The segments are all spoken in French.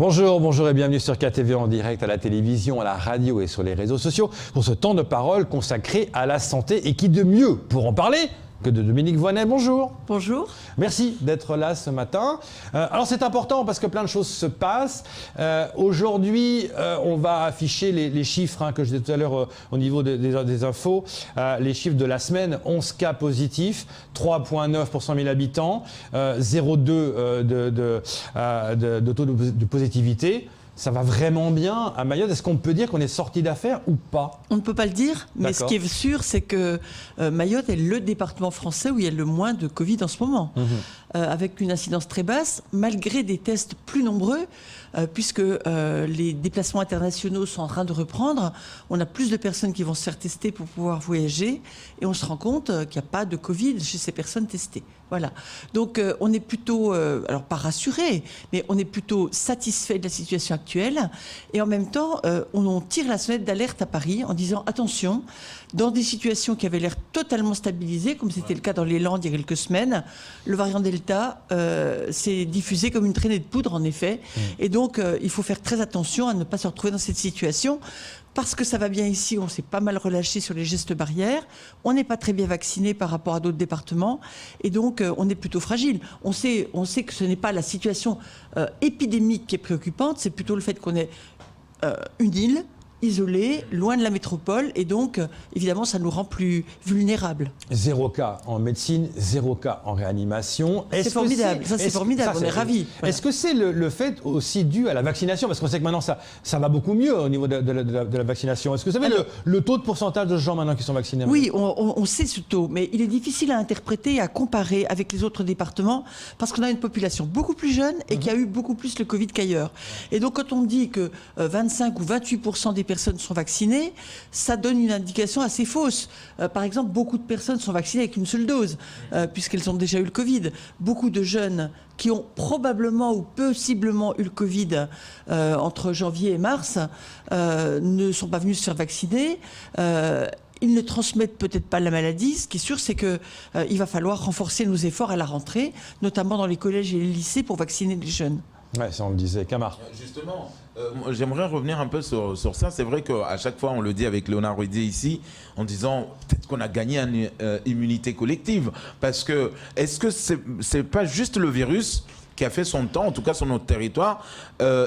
Bonjour et bienvenue sur KTV en direct à la télévision, à la radio et sur les réseaux sociaux pour ce temps de parole consacré à la santé et qui de mieux pour en parler que de Dominique Voynet. Bonjour. Bonjour. Merci d'être là ce matin. Alors c'est important parce que plein de choses se passent. Aujourd'hui, on va afficher les chiffres que je disais tout à l'heure au niveau des infos. Les chiffres de la semaine, 11 cas positifs, 3,9 pour 100 000 habitants, 0,2 de taux de positivité. Ça va vraiment bien à Mayotte. Est-ce qu'on peut dire qu'on est sorti d'affaires ou pas? On ne peut pas le dire, mais ce qui est sûr, c'est que Mayotte est le département français où il y a le moins de Covid en ce moment, avec une incidence très basse, malgré des tests plus nombreux, puisque les déplacements internationaux sont en train de reprendre. On a plus de personnes qui vont se faire tester pour pouvoir voyager, et on se rend compte qu'il n'y a pas de Covid chez ces personnes testées. Voilà. Donc on est plutôt, alors pas rassuré, mais on est plutôt satisfait de la situation actuelle. Et en même temps, on tire la sonnette d'alerte à Paris en disant attention, dans des situations qui avaient l'air totalement stabilisées, comme c'était le cas dans les Landes il y a quelques semaines, le variant Delta s'est diffusé comme une traînée de poudre en effet. Et donc il faut faire très attention à ne pas se retrouver dans cette situation. Parce que ça va bien ici, on s'est pas mal relâché sur les gestes barrières. On n'est pas très bien vacciné par rapport à d'autres départements. Et donc, on est plutôt fragile. On sait que ce n'est pas la situation épidémique qui est préoccupante, c'est plutôt le fait qu'on est une île, isolée, loin de la métropole. Et donc, évidemment, ça nous rend plus vulnérables. 0 cas en médecine, 0 cas en réanimation. C'est formidable, ça c'est formidable, on est ravis. Voilà. Est-ce que c'est le fait aussi dû à la vaccination? Parce qu'on sait que maintenant ça va beaucoup mieux au niveau de la vaccination. Est-ce que vous savez le taux de pourcentage de gens maintenant qui sont vaccinés? Oui, on sait ce taux, mais il est difficile à interpréter et à comparer avec les autres départements parce qu'on a une population beaucoup plus jeune et qui a eu beaucoup plus le Covid qu'ailleurs. Et donc quand on dit que 25 ou 28% des personnes sont vaccinées, ça donne une indication assez fausse. Par exemple, beaucoup de personnes sont vaccinées avec une seule dose, puisqu'elles ont déjà eu le Covid. Beaucoup de jeunes qui ont probablement ou possiblement eu le Covid entre janvier et mars ne sont pas venus se faire vacciner. Ils ne transmettent peut-être pas la maladie. Ce qui est sûr, c'est qu'il va falloir renforcer nos efforts à la rentrée, notamment dans les collèges et les lycées, pour vacciner les jeunes. Oui, ça on le disait. Camar. Justement, j'aimerais revenir un peu sur ça. C'est vrai qu'à chaque fois, on le dit avec Léonard Ruidier ici, en disant peut-être qu'on a gagné une immunité collective. Parce que, est-ce que c'est pas juste le virus qui a fait son temps, en tout cas sur notre territoire,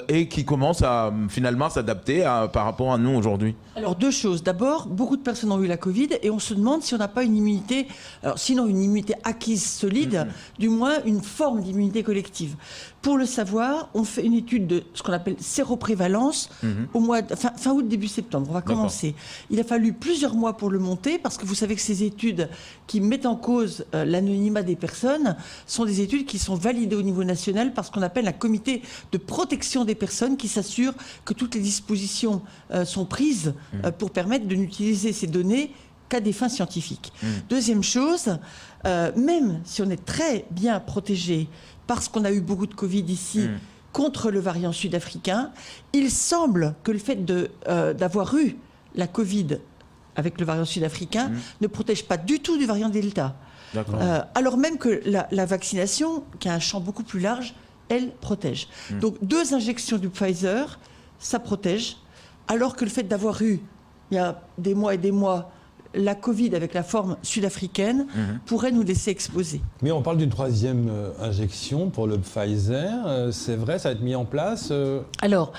et qui commence à finalement s'adapter par rapport à nous aujourd'hui? Alors deux choses. D'abord, beaucoup de personnes ont eu la Covid et on se demande si on n'a pas une immunité, alors sinon une immunité acquise solide, du moins une forme d'immunité collective. Pour le savoir, on fait une étude de ce qu'on appelle séroprévalence au mois fin août, début septembre. On va commencer. Il a fallu plusieurs mois pour le monter parce que vous savez que ces études qui mettent en cause l'anonymat des personnes sont des études qui sont validées au niveau national par ce qu'on appelle un comité de protection des personnes qui s'assure que toutes les dispositions sont prises pour permettre de n'utiliser ces données qu'à des fins scientifiques. Deuxième chose, même si on est très bien protégé parce qu'on a eu beaucoup de Covid ici contre le variant sud-africain, il semble que le fait d'avoir eu la Covid avec le variant sud-africain ne protège pas du tout du variant Delta. Alors même que la vaccination, qui a un champ beaucoup plus large, elle protège. Donc 2 injections du Pfizer, ça protège, alors que le fait d'avoir eu, il y a des mois et des mois, la Covid avec la forme sud-africaine pourrait nous laisser exposer. Mais on parle d'une 3e injection pour le Pfizer. C'est vrai, ça va être mis en place Alors,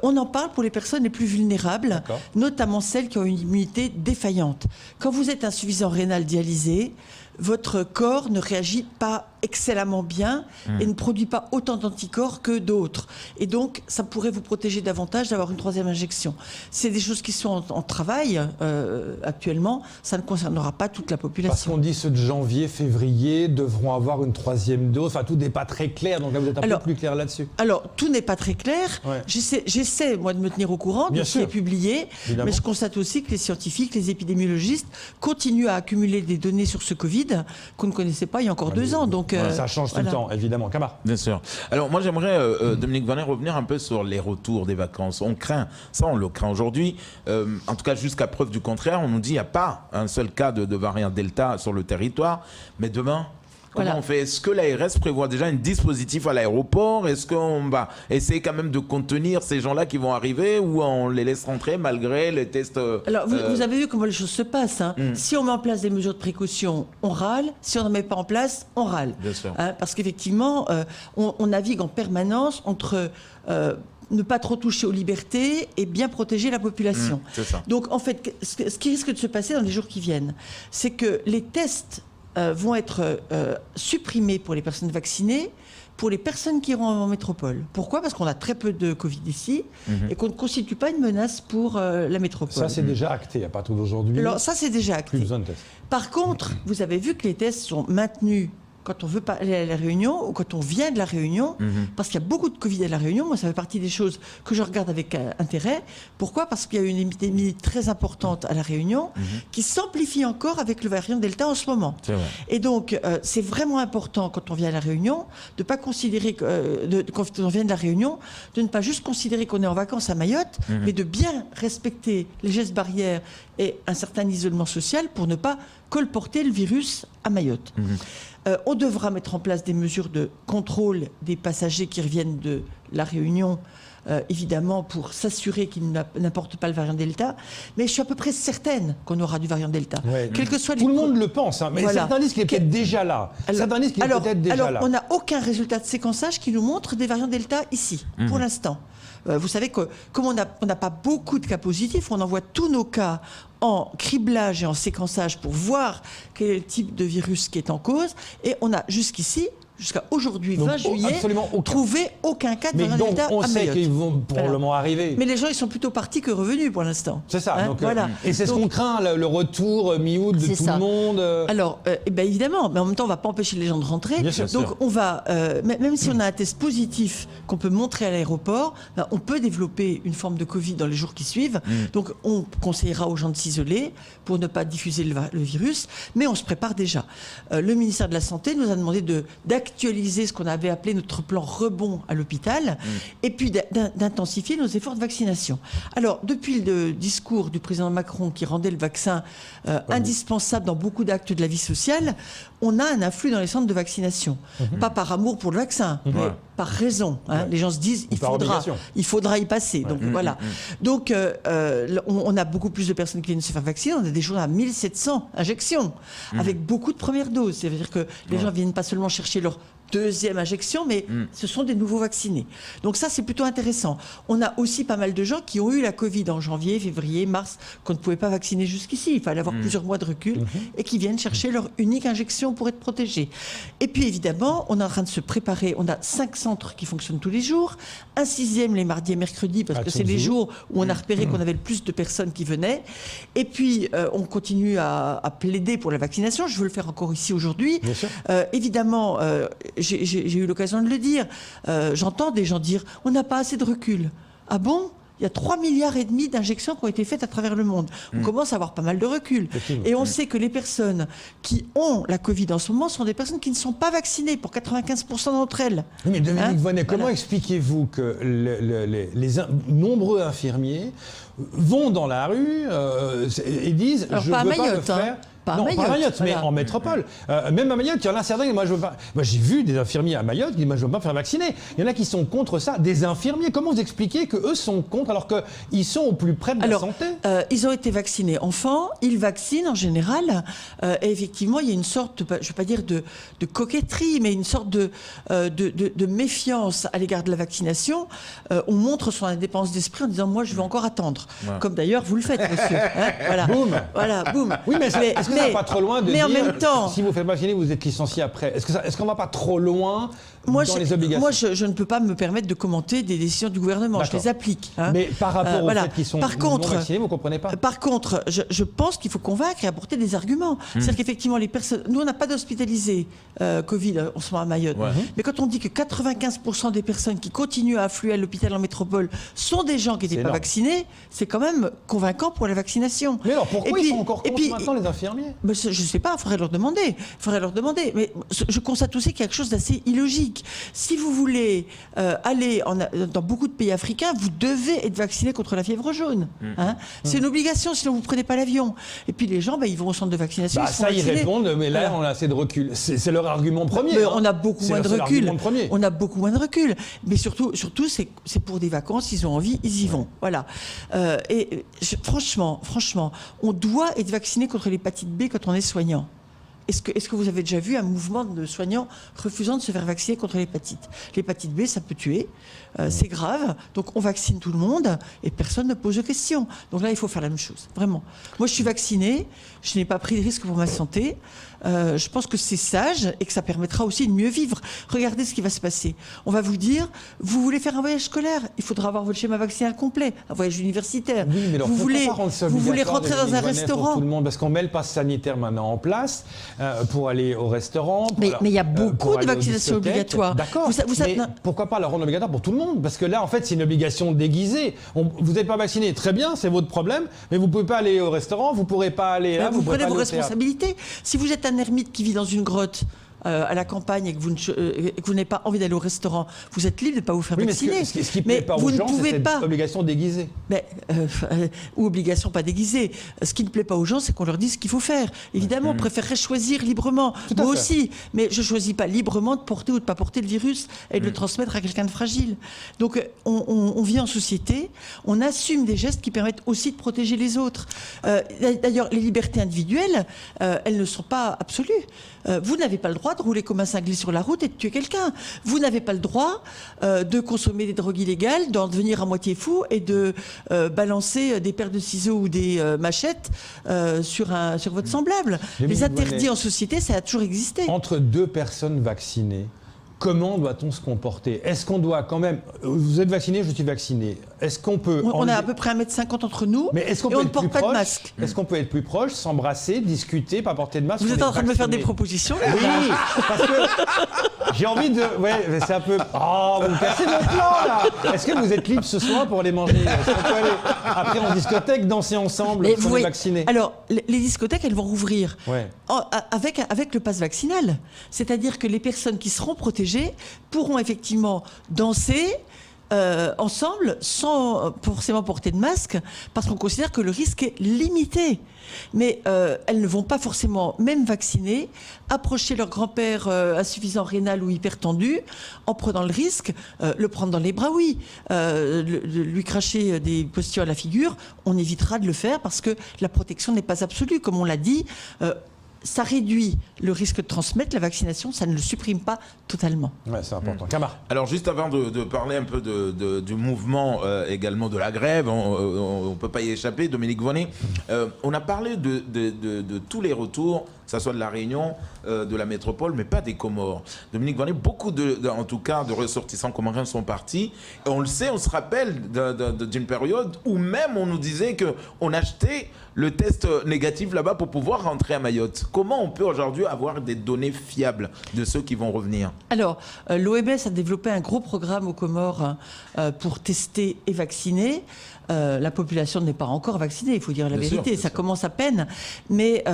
on en parle pour les personnes les plus vulnérables, notamment celles qui ont une immunité défaillante. Quand vous êtes insuffisant rénal dialysé, votre corps ne réagit pas excellemment bien et ne produit pas autant d'anticorps que d'autres. Et donc, ça pourrait vous protéger davantage d'avoir une 3e injection. C'est des choses qui sont en travail actuellement. Ça ne concernera pas toute la population. Parce qu'on dit ceux de janvier, février devront avoir une 3e dose. Enfin, tout n'est pas très clair. Donc là, vous êtes un peu plus clair là-dessus. Alors, tout n'est pas très clair. J'essaie, moi, de me tenir au courant de ce qui est publié. Évidemment. Mais je constate aussi que les scientifiques, les épidémiologistes continuent à accumuler des données sur ce Covid qu'on ne connaissait pas il y a encore 2 ans. Donc, ça change tout le temps, évidemment. Camar. Bien sûr. Alors moi j'aimerais, Dominique Voynet, revenir un peu sur les retours des vacances. On craint, ça on le craint aujourd'hui, en tout cas jusqu'à preuve du contraire, on nous dit qu'il n'y a pas un seul cas de variant Delta sur le territoire, mais demain, Comment Voilà. on fait? Est-ce que l'ARS prévoit déjà un dispositif à l'aéroport? Est-ce qu'on va essayer quand même de contenir ces gens-là qui vont arriver ou on les laisse rentrer malgré les tests? Alors, vous avez vu comment les choses se passent. Hein. Si on met en place des mesures de précaution, on râle. Si on ne met pas en place, on râle. Bien sûr. Hein, parce qu'effectivement, on navigue en permanence entre ne pas trop toucher aux libertés et bien protéger la population. C'est ça. Donc, en fait, ce qui risque de se passer dans les jours qui viennent, c'est que les tests vont être supprimés pour les personnes vaccinées, pour les personnes qui iront en métropole. Pourquoi? Parce qu'on a très peu de Covid ici et qu'on ne constitue pas une menace pour la métropole. Ça, c'est déjà acté à partir d'aujourd'hui. Alors ça, c'est déjà acté. Plus besoin de tests. Par contre, vous avez vu que les tests sont maintenus quand on veut pas aller à la Réunion ou quand on vient de la Réunion, parce qu'il y a beaucoup de Covid à la Réunion. Moi, ça fait partie des choses que je regarde avec intérêt. Pourquoi? Parce qu'il y a une épidémie très importante à la Réunion qui s'amplifie encore avec le variant Delta en ce moment. C'est vrai. Et donc, c'est vraiment important quand on vient à la Réunion de pas considérer quand on vient de la Réunion, de ne pas juste considérer qu'on est en vacances à Mayotte, mais de bien respecter les gestes barrières et un certain isolement social pour ne pas colporter le virus à Mayotte. On devra mettre en place des mesures de contrôle des passagers qui reviennent de la Réunion, évidemment, pour s'assurer qu'ils n'apportent pas le variant Delta. Mais je suis à peu près certaine qu'on aura du variant Delta. Ouais. Quel que soit Tout le monde le pense, hein, mais Voilà. certains disent qu'il est peut-être déjà là. Certains disent qu'il est peut-être déjà alors, là. on n'a aucun résultat de séquençage qui nous montre des variants Delta ici, pour l'instant. Vous savez que comme on n'a pas beaucoup de cas positifs, on envoie tous nos cas en criblage et en séquençage pour voir quel est le type de virus qui est en cause. Et on a jusqu'ici, jusqu'à aujourd'hui, Donc, 20 juillet, absolument aucun. trouvé aucun cas de Mais variant donc, Delta on à sait Mayotte. qu'ils vont probablement arriver. Mais les gens, ils sont plutôt partis que revenus pour l'instant. C'est ça. Hein, donc, voilà. Et c'est ce Donc, qu'on craint, le retour mi-août de C'est tout ça. le monde. Alors, eh ben évidemment, mais en même temps, on ne va pas empêcher les gens de rentrer. Bien sûr. Donc, on va, même si on a un test positif qu'on peut montrer à l'aéroport, ben, on peut développer une forme de Covid dans les jours qui suivent. Donc, on conseillera aux gens de s'isoler pour ne pas diffuser le virus, mais on se prépare déjà. Le ministère de la Santé nous a demandé d'actualiser ce qu'on avait appelé notre plan rebond à l'hôpital, et puis d'intensifier nos efforts de vaccination. Alors, depuis le discours du président Macron qui rendait le vaccin indispensable dans beaucoup d'actes de la vie sociale, on a un afflux dans les centres de vaccination. Pas par amour pour le vaccin, mais par raison. Hein. Les gens se disent Ou par obligation. il faudra y passer. Donc voilà. Donc on a beaucoup plus de personnes qui viennent se faire vacciner. On a des jours à 1700 injections, avec beaucoup de premières doses. C'est-à-dire que les gens viennent pas seulement chercher leur deuxième injection, mais ce sont des nouveaux vaccinés. Donc ça, c'est plutôt intéressant. On a aussi pas mal de gens qui ont eu la Covid en janvier, février, mars, qu'on ne pouvait pas vacciner jusqu'ici. Il fallait avoir plusieurs mois de recul et qui viennent chercher leur unique injection pour être protégés. Et puis évidemment, on est en train de se préparer. On a 5 centres qui fonctionnent tous les jours, un 6e les mardis et mercredis, parce que c'est les jours où on a repéré qu'on avait le plus de personnes qui venaient. Et puis, on continue à plaider pour la vaccination. Je veux le faire encore ici aujourd'hui. Bien sûr. Évidemment, j'ai eu l'occasion de le dire. J'entends des gens dire on n'a pas assez de recul. Ah bon? Il y a 3,5 milliards d'injections qui ont été faites à travers le monde. On commence à avoir pas mal de recul. Et on sait que les personnes qui ont la Covid en ce moment sont des personnes qui ne sont pas vaccinées, pour 95% d'entre elles. Oui, mais Dominique Hein? Voynet, comment Voilà. expliquez-vous que les nombreux infirmiers vont dans la rue et disent Alors, je pas à veux pas le Mayotte, hein. faire. Pas à non, pas à Mayotte, Mayotte, mais voilà. en métropole. Même à Mayotte, il y en a certains qui moi, je veux pas. Moi, j'ai vu des infirmiers à Mayotte qui disent moi, je veux pas me faire vacciner. Il y en a qui sont contre ça. Des infirmiers, comment vous expliquez qu'eux sont contre alors qu'ils sont au plus près de la santé? Ils ont été vaccinés enfants, ils vaccinent en général, et effectivement, il y a une sorte, je ne vais pas dire de coquetterie, mais une sorte de méfiance à l'égard de la vaccination. On montre son indépendance d'esprit en disant moi, je veux encore attendre. Comme d'ailleurs, vous le faites, monsieur. Hein, voilà. Boum. Voilà, boum. Oui, mais est-ce que ça va pas trop loin de mais dire en même temps, si vous faites vacciner, vous êtes licencié après? Est-ce qu'on va pas trop loin dans les obligations? moi, je ne peux pas me permettre de commenter des décisions du gouvernement. Je D'accord. les applique. Hein. Mais par rapport au voilà. fait qu'ils sont Par contre, non vaccinés, vous ne comprenez pas? Par contre, je pense qu'il faut convaincre et apporter des arguments. C'est-à-dire qu'effectivement, les personnes. Nous, on n'a pas d'hospitalisés Covid en ce moment à Mayotte. Ouais. Mais quand on dit que 95% des personnes qui continuent à affluer à l'hôpital en métropole sont des gens qui n'étaient pas énorme. vaccinés, c'est quand même convaincant pour la vaccination. Mais alors pourquoi Et ils puis- sont encore et contre puis- maintenant les infirmiers? premier? Je ne sais pas, il faudrait leur demander. Mais je constate aussi qu'il y a quelque chose d'assez illogique. Si vous voulez aller dans beaucoup de pays africains, vous devez être vacciné contre la fièvre jaune. Hein. C'est une obligation, sinon vous ne prenez pas l'avion. Et puis les gens, ils vont au centre de vaccination. Ça, ils répondent, mais là, on a assez de recul. C'est leur argument premier. Mais on a beaucoup moins de recul. On a beaucoup moins de recul. Mais surtout c'est pour des vacances, ils ont envie, ils y vont. Voilà. Franchement, on doit être vacciné contre l'hépatite B quand on est soignant. Est-ce que vous avez déjà vu un mouvement de soignants refusant de se faire vacciner contre l'hépatite? L'hépatite B, ça peut tuer, c'est grave, donc on vaccine tout le monde et personne ne pose de questions. Donc là, il faut faire la même chose, vraiment. Moi, je suis vaccinée, je n'ai pas pris de risque pour ma santé. Je pense que c'est sage et que ça permettra aussi de mieux vivre. Regardez ce qui va se passer. On va vous dire, vous voulez faire un voyage scolaire, il faudra avoir votre schéma vaccinal complet, un voyage universitaire. Oui, mais alors, vous voulez rentrer dans un restaurant. Pour tout le monde, parce qu'on met le pass sanitaire maintenant en place pour aller au restaurant. Mais il y a beaucoup de vaccinations obligatoires. D'accord. Mais pourquoi pas la rendre obligatoire pour tout le monde? Parce que là, en fait, c'est une obligation déguisée. Vous n'êtes pas vacciné, très bien, c'est votre problème, mais vous ne pouvez pas aller au restaurant, vous ne pourrez pas aller là. Vous prenez vos responsabilités. Si vous êtes un ermite qui vit dans une grotte à la campagne et que vous n'avez pas envie d'aller au restaurant, vous êtes libre de ne pas vous faire vacciner. Mais ce qui ne plaît pas aux gens, c'est cette obligation déguisée. Ou obligation pas déguisée. Ce qui ne plaît pas aux gens, c'est qu'on leur dise ce qu'il faut faire. Évidemment, on préférerait choisir librement. Moi aussi. Mais je ne choisis pas librement de porter ou de ne pas porter le virus et de le transmettre à quelqu'un de fragile. Donc, on vit en société, on assume des gestes qui permettent aussi de protéger les autres. D'ailleurs, les libertés individuelles, elles ne sont pas absolues. Vous n'avez pas le droit de rouler comme un cinglé sur la route et de tuer quelqu'un. Vous n'avez pas le droit de consommer des drogues illégales, d'en devenir à moitié fou et de balancer des paires de ciseaux ou des machettes sur votre semblable. Les interdits en société, ça a toujours existé. Entre deux personnes vaccinées, comment doit-on se comporter? Est-ce qu'on doit quand même... Vous êtes vacciné, je suis vacciné. Est-ce qu'on peut... On a à peu près 1,50 m entre nous et on ne porte pas de masque. Est-ce qu'on peut être plus proche, s'embrasser, discuter, pas porter de masque? Vous êtes en train de me faire des propositions? Oui, parce que j'ai envie de... Ouais, c'est un peu... Oh, vous me cassez votre plan, là. Est-ce que vous êtes libre ce soir pour aller manger? Est-ce qu'on peut aller après en discothèque, danser ensemble, si on est vacciné? Alors, les discothèques, elles vont rouvrir avec le pass vaccinal. C'est-à-dire que les personnes qui seront protégées pourront effectivement danser ensemble sans forcément porter de masque parce qu'on considère que le risque est limité. Mais elles ne vont pas forcément, même vaccinées, approcher leur grand-père insuffisant rénal ou hypertendu en prenant le risque, le prendre dans les bras, oui, lui cracher des postillons à la figure, on évitera de le faire parce que la protection n'est pas absolue, comme on l'a dit. Ça réduit le risque de transmettre. La vaccination, ça ne le supprime pas totalement. Ouais, c'est important. Camar. Alors, juste avant de parler un peu du mouvement également de la grève, on ne peut pas y échapper, Dominique Vonnet, on a parlé de tous les retours, que ce soit de la Réunion, de la métropole, mais pas des Comores. Dominique Vonnet, beaucoup en tout cas de ressortissants comoriens sont partis. Et on le sait, on se rappelle d'une période où même on nous disait qu'on achetait le test négatif là-bas pour pouvoir rentrer à Mayotte. Comment on peut aujourd'hui avoir des données fiables de ceux qui vont revenir? Alors, l'OMS a développé un gros programme aux Comores pour tester et vacciner. La population n'est pas encore vaccinée, il faut dire la vérité, ça commence à peine. Mais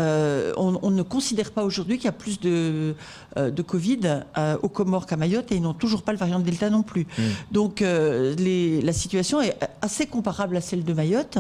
on ne considère pas aujourd'hui qu'il y a plus de Covid aux Comores qu'à Mayotte et ils n'ont toujours pas le variant Delta non plus. Donc la situation est assez comparable à celle de Mayotte.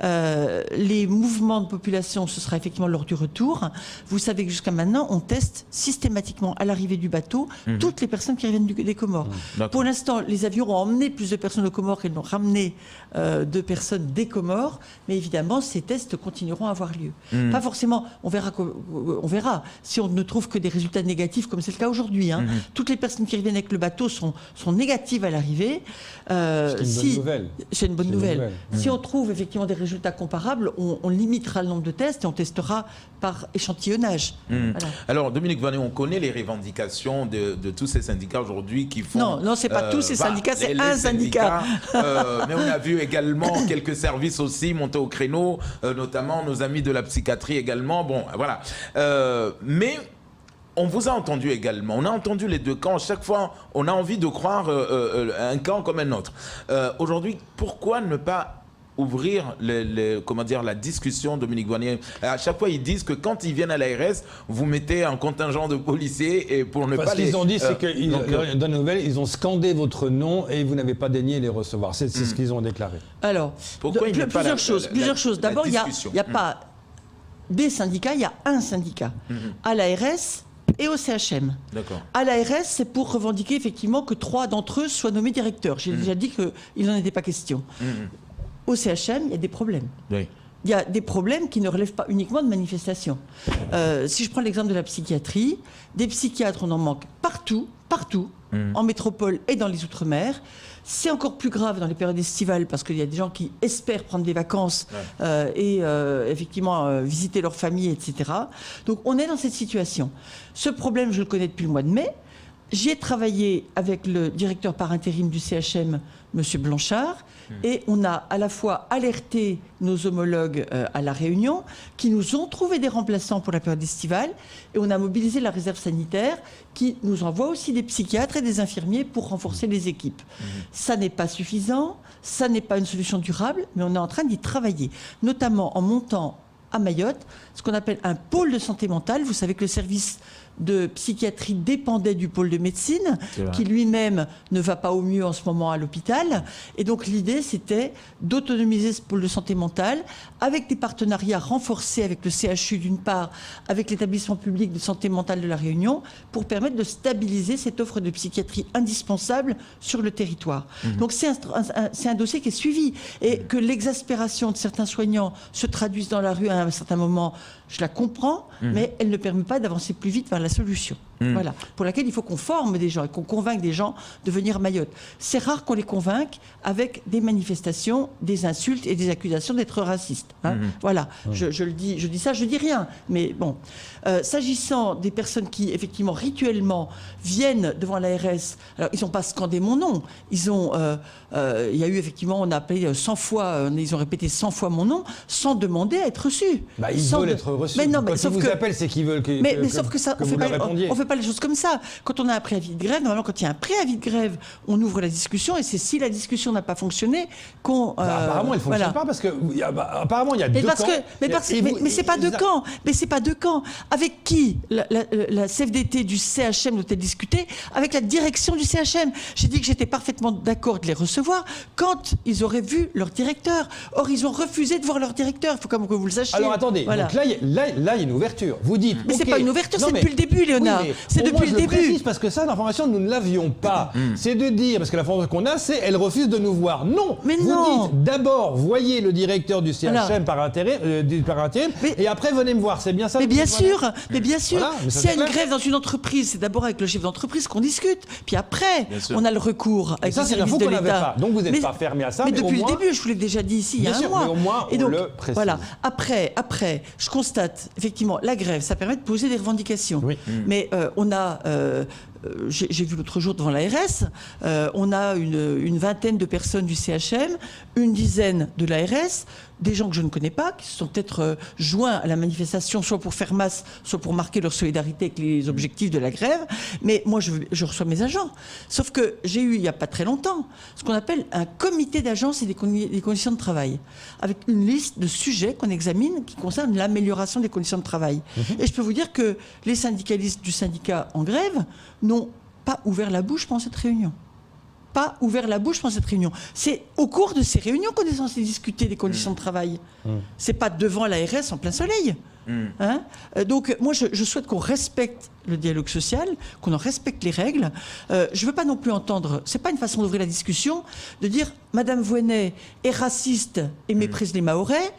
Les mouvements de population, ce sera effectivement lors du retour. Vous savez que jusqu'à maintenant, on teste systématiquement à l'arrivée du bateau toutes les personnes qui reviennent des Comores. Pour l'instant, les avions ont emmené plus de personnes aux Comores qu'ils n'ont ramené de personnes des Comores, mais évidemment, ces tests continueront à avoir lieu. Pas forcément, on verra si on ne trouve que des résultats négatifs, comme c'est le cas aujourd'hui. Toutes les personnes qui reviennent avec le bateau sont négatives à l'arrivée. C'est une bonne nouvelle. Si on trouve effectivement des résultats comparables, on limitera le nombre de tests et on testera par échantillonnage. Voilà. Alors, Dominique Vonnet, on connaît les revendications de tous ces syndicats aujourd'hui qui font... Non, c'est pas tous ces syndicats, c'est un syndicat. Mais on a vu également quelques services aussi monter au créneau, notamment nos amis de la psychiatrie également. Bon, voilà. Mais... on vous a entendu également, on a entendu les deux camps. Chaque fois, on a envie de croire un camp comme un autre. Aujourd'hui, pourquoi ne pas ouvrir comment dire, la discussion, Dominique Voynet. À chaque fois, ils disent que quand ils viennent à l'ARS, vous mettez un contingent de policiers et pour ne pas ce qu'ils ont dit, c'est que dans les nouvelles, ils ont scandé votre nom et vous n'avez pas daigné les recevoir. C'est ce qu'ils ont déclaré. Alors, pourquoi il n'y a pas plusieurs choses. D'abord, il n'y a pas des syndicats, il y a un syndicat à l'ARS et au CHM. D'accord. À l'ARS, c'est pour revendiquer effectivement que 3 d'entre eux soient nommés directeurs. J'ai déjà dit qu'il n'en était pas question. Au CHM, il y a des problèmes. Oui. Il y a des problèmes qui ne relèvent pas uniquement de manifestations. Si je prends l'exemple de la psychiatrie, des psychiatres, on en manque partout, en métropole et dans les Outre-mer. C'est encore plus grave dans les périodes estivales parce qu'il y a des gens qui espèrent prendre des vacances et effectivement visiter leur famille, etc. Donc on est dans cette situation. Ce problème, je le connais depuis le mois de mai. J'y ai travaillé avec le directeur par intérim du CHM, M. Blanchard, et on a à la fois alerté nos homologues à La Réunion, qui nous ont trouvé des remplaçants pour la période estivale, et on a mobilisé la réserve sanitaire, qui nous envoie aussi des psychiatres et des infirmiers pour renforcer les équipes. Ça n'est pas suffisant, ça n'est pas une solution durable, mais on est en train d'y travailler, notamment en montant à Mayotte ce qu'on appelle un pôle de santé mentale. Vous savez que le service de psychiatrie dépendait du pôle de médecine, qui lui-même ne va pas au mieux en ce moment à l'hôpital. Et donc l'idée, c'était d'autonomiser ce pôle de santé mentale avec des partenariats renforcés avec le CHU d'une part, avec l'établissement public de santé mentale de La Réunion, pour permettre de stabiliser cette offre de psychiatrie indispensable sur le territoire. Donc c'est un dossier qui est suivi. Et que l'exaspération de certains soignants se traduise dans la rue à un certain moment, je la comprends, mais elle ne permet pas d'avancer plus vite vers la solution. Voilà. Pour laquelle il faut qu'on forme des gens et qu'on convainque des gens de venir à Mayotte. C'est rare qu'on les convainque avec des manifestations, des insultes et des accusations d'être racistes. Voilà. Je le dis, je dis ça, je dis rien. Mais bon. S'agissant des personnes qui, effectivement, rituellement, viennent devant l'ARS, alors ils n'ont pas scandé mon nom. Ils ont, il y a eu, effectivement, on a appelé 100 fois, ils ont répété 100 fois mon nom, sans demander à être reçus. Bah, ils veulent être reçus. Mais non, quand ils vous appellent, c'est qu'ils veulent que sauf que ça, vous leur répondiez. On fait pas les choses comme ça. Quand on a un préavis de grève, normalement, quand il y a un préavis de grève, on ouvre la discussion et c'est si la discussion n'a pas fonctionné qu'on. Apparemment, elle ne fonctionne pas parce que apparemment, il y a deux camps. Mais c'est pas deux camps. Mais c'est pas deux camps. Avec qui la CFDT du CHM doit-elle discuter? Avec la direction du CHM. J'ai dit que j'étais parfaitement d'accord de les recevoir quand ils auraient vu leur directeur. Or, ils ont refusé de voir leur directeur. Il faut comme que vous le sachiez. Alors attendez. Voilà. Donc là, il y a une ouverture. Vous dites. Mais c'est pas une ouverture, c'est depuis le début, Léonard. Oui, c'est depuis le début. Précise parce que ça, l'information, nous ne l'avions pas. C'est de dire, parce que l'information qu'on a, c'est elle refuse de nous voir. Non. Mais vous non. dites d'abord, voyez le directeur du CHM par intérim, et après venez me voir. C'est bien ça. Mais bien sûr. Mais bien sûr. Voilà, s'il y a une grève dans une entreprise, c'est d'abord avec le chef d'entreprise qu'on discute. Puis après, on a le recours avec ça, les services de l'État. Donc vous n'êtes pas fermé à ça. Mais depuis le début, je vous l'ai déjà dit ici, il y a un mois. Mais au moins, et donc, le précise. Voilà. Après, je constate, effectivement, la grève, ça permet de poser des revendications. Oui. Mais on a... j'ai vu l'autre jour devant l'ARS, on a une vingtaine de personnes du CHM, une dizaine de l'ARS, des gens que je ne connais pas, qui se sont peut-être joints à la manifestation, soit pour faire masse, soit pour marquer leur solidarité avec les objectifs de la grève. Mais moi, je reçois mes agents. Sauf que j'ai eu, il n'y a pas très longtemps, ce qu'on appelle un comité d'agence et des conditions de travail, avec une liste de sujets qu'on examine qui concernent l'amélioration des conditions de travail. Et je peux vous dire que les syndicalistes du syndicat en grève n'ont pas ouvert la bouche pendant cette réunion. Pas ouvert la bouche pendant cette réunion. C'est au cours de ces réunions qu'on est censé discuter des conditions de travail. C'est pas devant l'ARS en plein soleil. Hein? Donc moi je souhaite qu'on respecte le dialogue social, qu'on en respecte les règles. Je veux pas non plus entendre, c'est pas une façon d'ouvrir la discussion, de dire Madame Voynet est raciste et méprise les Mahorais.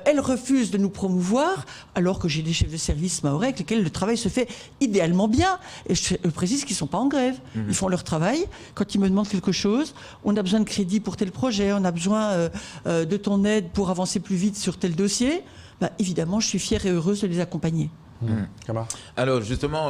Elle refuse de nous promouvoir, alors que j'ai des chefs de service mahorais avec lesquels le travail se fait idéalement bien. Et je précise qu'ils ne sont pas en grève. Ils font leur travail. Quand ils me demandent quelque chose, on a besoin de crédit pour tel projet, on a besoin de ton aide pour avancer plus vite sur tel dossier, bah, évidemment, je suis fière et heureuse de les accompagner. Alors justement,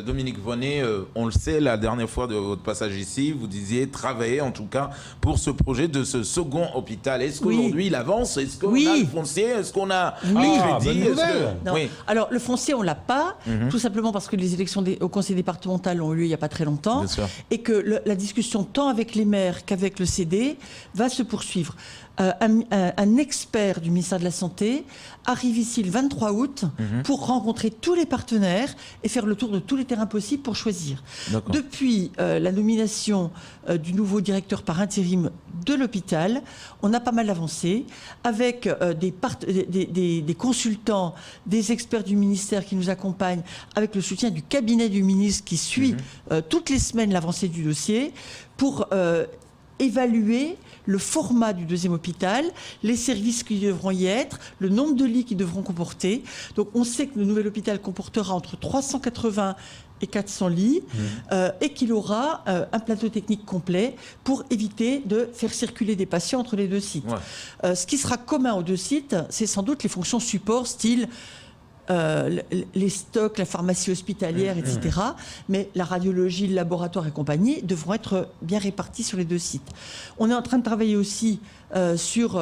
Dominique Voynet, on le sait, la dernière fois de votre passage ici, vous disiez travailler en tout cas pour ce projet de ce second hôpital. Est-ce qu'aujourd'hui il avance? Est-ce qu'on a le foncier? Est-ce qu'on a les crédits? Alors le foncier on l'a pas, tout simplement parce que les élections au conseil départemental ont eu lieu il n'y a pas très longtemps, et que la discussion tant avec les maires qu'avec le CD va se poursuivre. un expert du ministère de la Santé arrive ici le 23 août pour rencontrer tous les partenaires et faire le tour de tous les terrains possibles pour choisir. Depuis la nomination du nouveau directeur par intérim de l'hôpital, on a pas mal avancé avec des consultants, des experts du ministère qui nous accompagnent, avec le soutien du cabinet du ministre qui suit toutes les semaines l'avancée du dossier pour évaluer le format du deuxième hôpital, les services qui devront y être, le nombre de lits qui devront comporter. Donc on sait que le nouvel hôpital comportera entre 380 et 400 lits et qu'il aura un plateau technique complet pour éviter de faire circuler des patients entre les deux sites. Ce qui sera commun aux deux sites, c'est sans doute les fonctions support, style les stocks, la pharmacie hospitalière, etc. Mais la radiologie, le laboratoire et compagnie devront être bien répartis sur les deux sites. On est en train de travailler aussi sur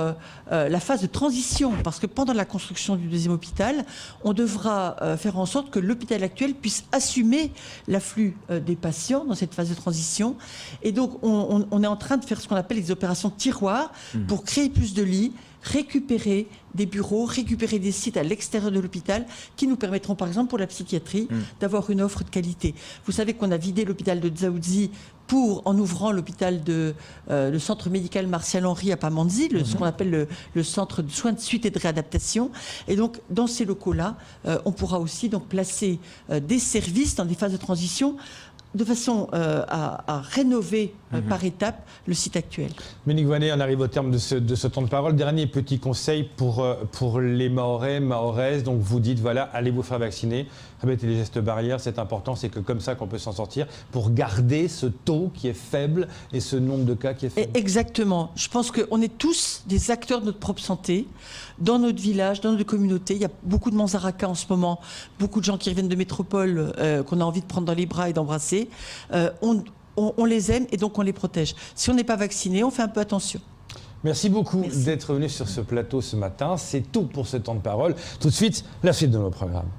la phase de transition, parce que pendant la construction du deuxième hôpital, on devra faire en sorte que l'hôpital actuel puisse assumer l'afflux des patients dans cette phase de transition. Et donc, on est en train de faire ce qu'on appelle les opérations tiroirs pour créer plus de lits, récupérer des bureaux, récupérer des sites à l'extérieur de l'hôpital qui nous permettront, par exemple, pour la psychiatrie, d'avoir une offre de qualité. Vous savez qu'on a vidé l'hôpital de Dzaoudzi en ouvrant l'hôpital le centre médical Martial Henry à Pamandzi, ce qu'on appelle le centre de soins de suite et de réadaptation. Et donc, dans ces locaux-là, on pourra aussi donc placer des services dans des phases de transition de façon à rénover par étapes le site actuel. Monique Voynet, on arrive au terme de ce temps de parole. Dernier petit conseil pour les Mahorais, Mahoraises. Donc vous dites, voilà, allez vous faire vacciner, remettez les gestes barrières, c'est important, c'est que comme ça qu'on peut s'en sortir pour garder ce taux qui est faible et ce nombre de cas qui est faible. Exactement. Je pense qu'on est tous des acteurs de notre propre santé, dans notre village, dans notre communauté. Il y a beaucoup de Manzaraka en ce moment, beaucoup de gens qui reviennent de métropole qu'on a envie de prendre dans les bras et d'embrasser. On les aime et donc on les protège. Si on n'est pas vacciné, on fait un peu attention. Merci beaucoup d'être venu sur ce plateau ce matin. C'est tout pour ce temps de parole. Tout de suite, la suite de nos programmes.